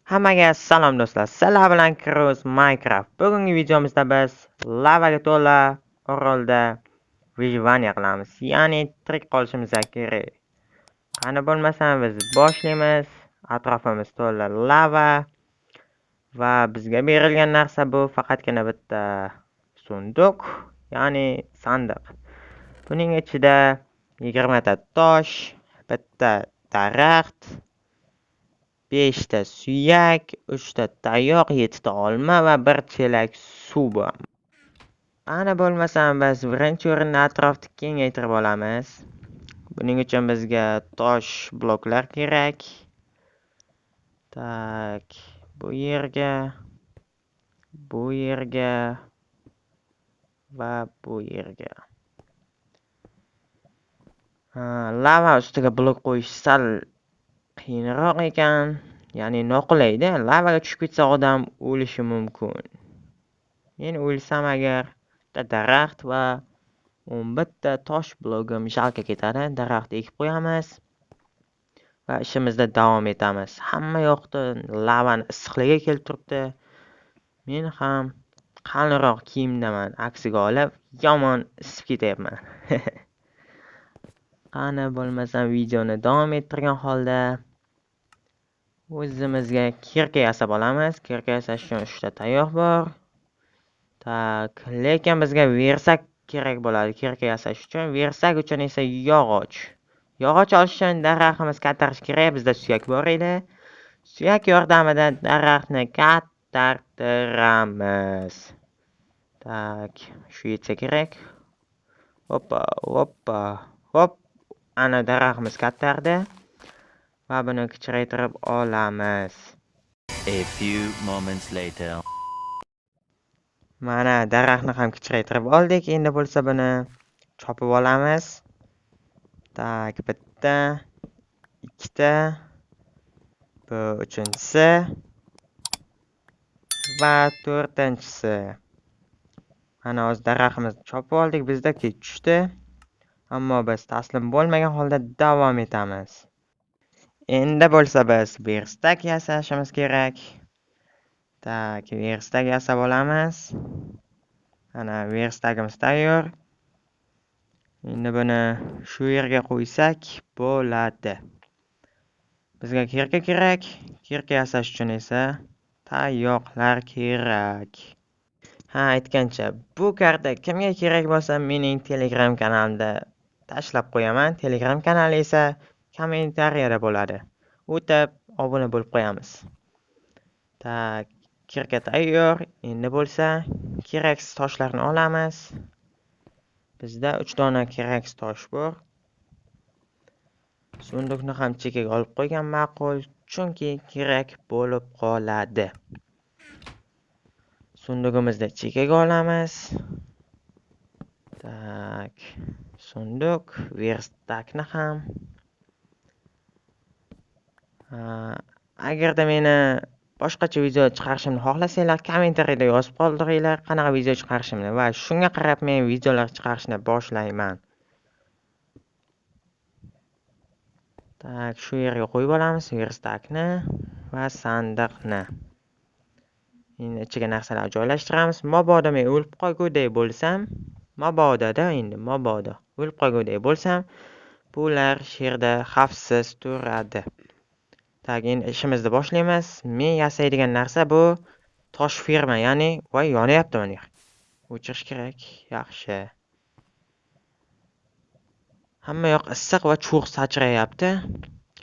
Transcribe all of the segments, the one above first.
Hammaga salom do'stlar. Sizlar bilan Kroos Minecraft. Bugungi videomizda biz lavaga to'la orolda выживание qilamiz. Ya'ni tirik qolishimiz kerak. Qani bo'lmasam biz boshlaymiz. Atrofimiz to'la lava va bizga berilgan narsa bu faqatgina bitta sunduq, ya'ni sandiq. Buning ichida 20 ta tosh, bitta daraxt, 5 ta suyak, 3 ta tayoq, 7 ta olma va 1 chelak suv bor. Ana bo'lmasam biz birinchi o'rinni atrofni kengaytirib olamiz. Buning uchun bizga tosh bloklar kerak. Tak, bu yerga va bu yerga. Lava ustiga blok qo'yish sal qiyinroq ekan. Ya'ni noqulayda. Lavaga tushib ketsa odam o'lishi mumkin. Men o'lsam agar bitta daraxt va 11 ta tosh blogim jalga ketadi. Daraxt ekib qo'yamiz va ishimizda davom etamiz. Hamma yoqda lavani issiqligi kelib turibdi. Men ham qalinroq kiyimdaman, aksiga olib yomon isib ketyapman. Qani bo'lmasam videoni davom ettirgan holda o'zimizga kirka yasab olamiz. Kirka yasash uchun 3 ta tayoq bor. Tak, lekin bizga versak kerak bo'ladi kirka yasash uchun. Versak uchun esa yog'och. Yog'och olish uchun daraxtimiz kattarish kerak. Bizda suyak bor edi. Suyak yordamida daraxtni kattartiramiz. Tak, shu yetsa kerak. Hoppa. Hop. Ana daraxtimiz kattardi va buni kichraytirib olamiz. A few moments later. Mana daraxtni ham kichraytirib oldik. Endi bo'lsa buni chopib olamiz. Tak, bitta, ikkita, bu uchinchisi va to'rtinchisi. Mana hozir daraxtimizni chopib oldik. Bizda kech tushdi. Ammo biz taslim bo'lmagan holda davom etamiz. Endi bo'lsa biz verstak yasashimiz kerak. Tak, verstak yasab olamiz. Ana verstagimiz tayyor. Endi buni shu yerga qo'ysak bo'ladi. Bizga kirka kerak. Kirka yasash uchun esa tayoqlar kerak. Aytgancha, bu karta kimga kerak bo'lsa mening Telegram kanalimda tashlab qo'yaman. Telegram kanali esa kommentariyada bo'ladi. O'tib obuna bo'lib qo'yamiz. Tak, kirka tayyor. Endi bo'lsa keraksiz toshlarni olamiz. Bizda 3 dona keraksiz tosh bor. Sunduqni ham chekkaga olib qo'ygan ma'qul, chunki kerak bo'lib qoladi. Sunduqimizni chekkaga olamiz. Tak, sunduq, verstakni ham. Agarda meni boshqacha video chiqarishimni xohlasanglar, kommentariyada yozib qoldiringlar, qanaqa video chiqarishimni va shunga qarab men videolar chiqarishni boshlayman. Tak, shu yerga qo'yib olamiz verstakni va sandiqni. Endi ichiga narsalar joylashtiramiz. Mabodo men o'lib qolgudek bo'lsam, mabodo o'lib qolgudek bo'lsam, bular yerda xavfsiz turadi. Tak, endi ishimizni boshlaymiz. Men yasaydigan narsa bu tosh ferma, ya'ni voy yonyapti mana. O'chirish kerak. Yaxshi. Hamma yoq issiq va cho'g' sachrayapti.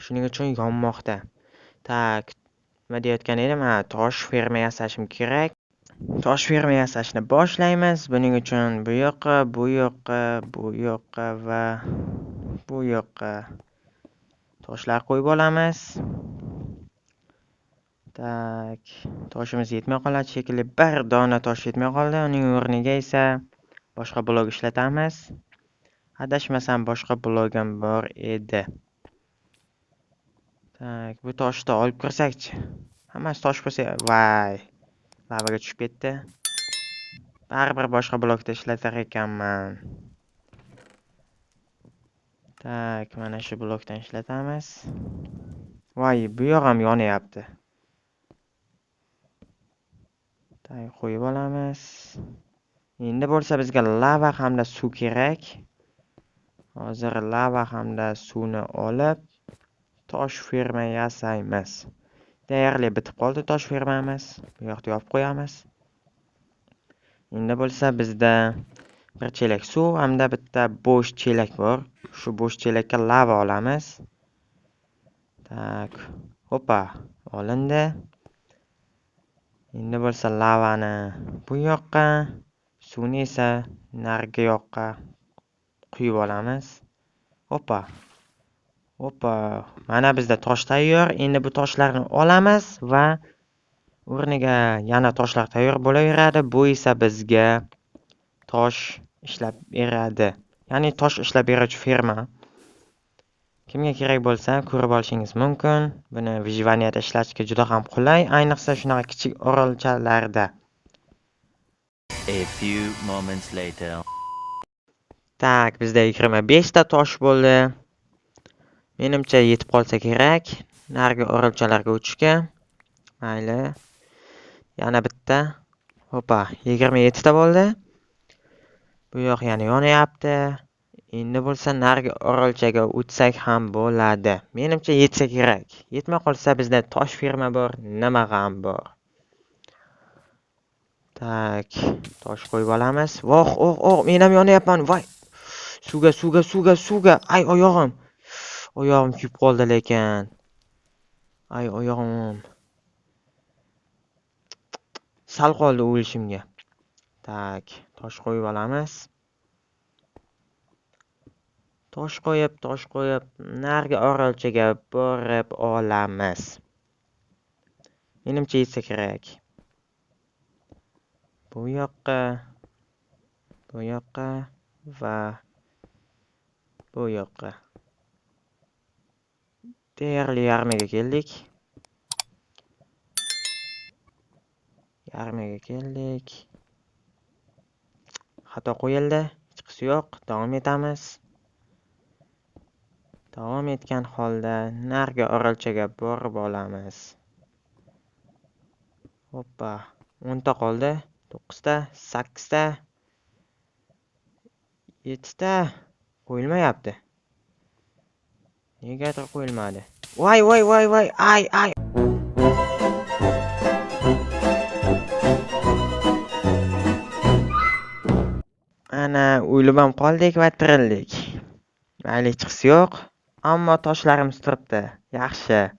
Shuning uchun yonmoqda. Tak, nima deyotgan edim? Tosh ferma yasashim kerak. Tosh ferma yasashni boshlaymiz. Buning uchun bu yoqqa va bu yoqqa toshlar qo'yib olamiz. Tak, toshimiz yetmay qoladi shekilli. Bir dona tosh yetmay qoldi. Uning o'rniga esa boshqa blok ishlatamiz. Adashmasam boshqa blogim bor edi. Tak, bu toshni olib kirsakchi. Hammasi tosh bo'lsa, vay. Lavaga tushib ketdi. Baribir boshqa blokda ishlatar ekanman. Tak, mana shu blokdan ishlatamiz. Voy, bu yoq ham yonyapti. qo'yib olamiz. Endi bo'lsa bizga lava hamda suv kerak. Hozir lava hamda suvni olib tosh ferma yasaymiz. Deyarli bitib qoldi tosh fermamiz. Bu yoqda yopib qo'yamiz. Endi bo'lsa bizda bir chelak suv hamda bitta bo'sh chelak bor. Shu bo'sh chelakka lava olamiz. Tak, hoppa, olindi. Endi bo'lsa lavani bu yoqqa, suvni esa narigi yoqqa quyib olamiz. Hoppa. Hoppa. Mana bizda tosh tayyor. Endi bu toshlarni olamiz va o'rniga yana toshlar tayyor bo'laveradi. Bu esa bizga tosh ishlab beradi. Ya'ni tosh ishlab beruvchi ferma. Kimga kerak bo'lsa ko'rib olishingiz mumkin. Buni Vyjvaniyada ishlashga juda ham qulay, ayniqsa shunaqa kichik orolchalarda. A few moments later. Tak, bizda 25 ta tosh bo'ldi. Menimcha yetib qolsa kerak narigi orolchalarga uchishga. Mayli. Yana bitta. Hoppa, 27 ta bo'ldi. Bu yoq yana yonyapti. Endi bo'lsa narigi orolchaga o'tsak ham bo'ladi. Menimcha yetsa kerak. Yetmay qolsa bizda tosh ferma bor, nima ham bor. Tak, tosh qo'yib olamiz. Voh, men ham yonyapman. Voy. Suvga. Ay, oyog'im. Oyog'im kuyib qoldi lekin. Ay, oyog'im. Sal qoldi o'lishimga. Tak, tosh qo'yib olamiz. Tosh qo'yib, narigi orolchaga borib olamiz. Menimcha yetsa kerak. Bu yoqqa va bu yoqqa. Deyarli yarmiga keldik. Xato qo'yildi. Hech qisi yo'q. Davom etamiz. Davom etgan holda narigi orolchaga borib olamiz. Hoppa. 10 ta qoldi. 9 ta, 8 ta, 7 ta. Qo'yilmayapti. Negadir qo'yilmadi. Voy. Ay. Ana o'lib ham qoldik va tirildik. Mayli, hech qisi yo'q. Ammo toshlarimiz turibdi. Yaxshi.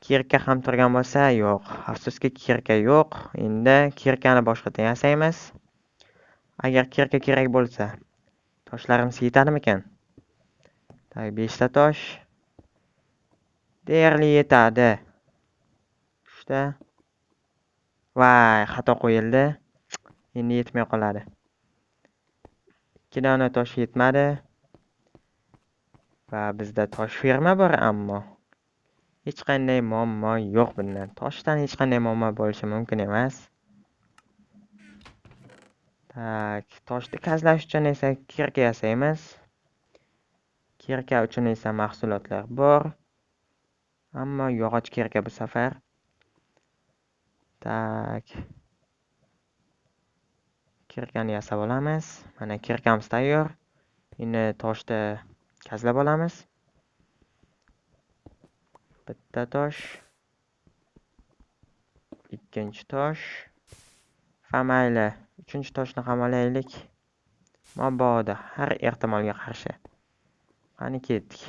Kirka ham turgan bo'lsa, yo'q. Afsuski kirka yo'q. Endi kirkani boshqadan yasaymiz. Agar kirka kerak bo'lsa, toshlarimiz yetadimikan? Tak, 5 ta tosh. Deyarli yetadi. 3 ta. Voy, xato qo'yildi. Endi yetmay qoladi. 2 dona tosh yetmadi. Va bizda tosh ferma bor, ammo hech qanday muammo yo'q bundan. Toshdan hech qanday muammo bo'lishi mumkin emas. Tak, toshni kazlash uchun esa kirka yasaymiz. Kirka uchun esa mahsulotlar bor. Ammo yog'och kirka bu safar. Tak. Kirkani yasab olamiz. Mana kirkamiz tayyor. Endi toshni kazlab olamiz. Bitta tosh. Ikkinchi tosh. Va mayli, uchinchi toshni ham olaylik. Mabodo har ehtimolga qarshi. Qani ketdik.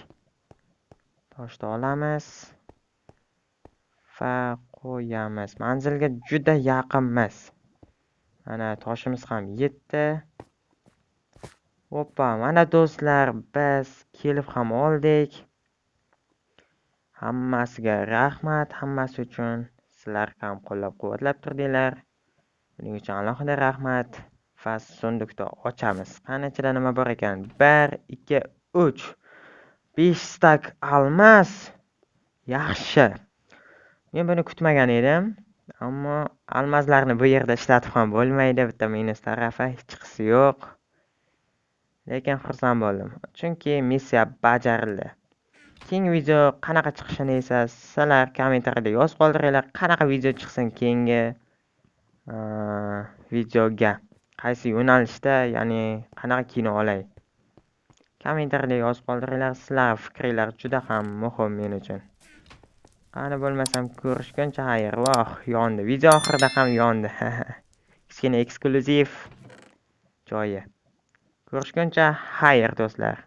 Toshni olamiz va qo'yamiz. Manzilga juda yaqinmiz. Mana toshimiz ham yetdi. Hoppa, mana do'stlar, biz kelib ham oldik. Hammasiga rahmat, hammasi uchun. Sizlar ham qo'llab-quvvatlab turdinglar. Buning uchun alohida rahmat. Va sunduqni ochamiz. Qani ichida nima bor ekan? 1, 2, 3. 5 stak almas. Yaxshi. Men buni kutmagan edim. Ammo almazlarni bu yerda ishlatib ham bo'lmaydi. Bitta minus tarafi, hech qisi yo'q. Lekin xursand bo'ldim. Chunki missiya bajarildi. Keyingi video qanaqa chiqishini esa sizlar kommentariyada yozib qoldiringlar. Qanaqa video chiqsin keyingi. videoga qaysi yo'nalishda, ya'ni qanaqa kino olay? Kommentariyada yozib qoldiringlar. Sizlar fikringlar juda ham muhim men uchun. Qani bo'lmasam ko'rishguncha xayr. Voh, yondi. Video oxirida ham yondi. Kichkina eksklyuziv joyi. Ko'rishguncha xayr do'stlar.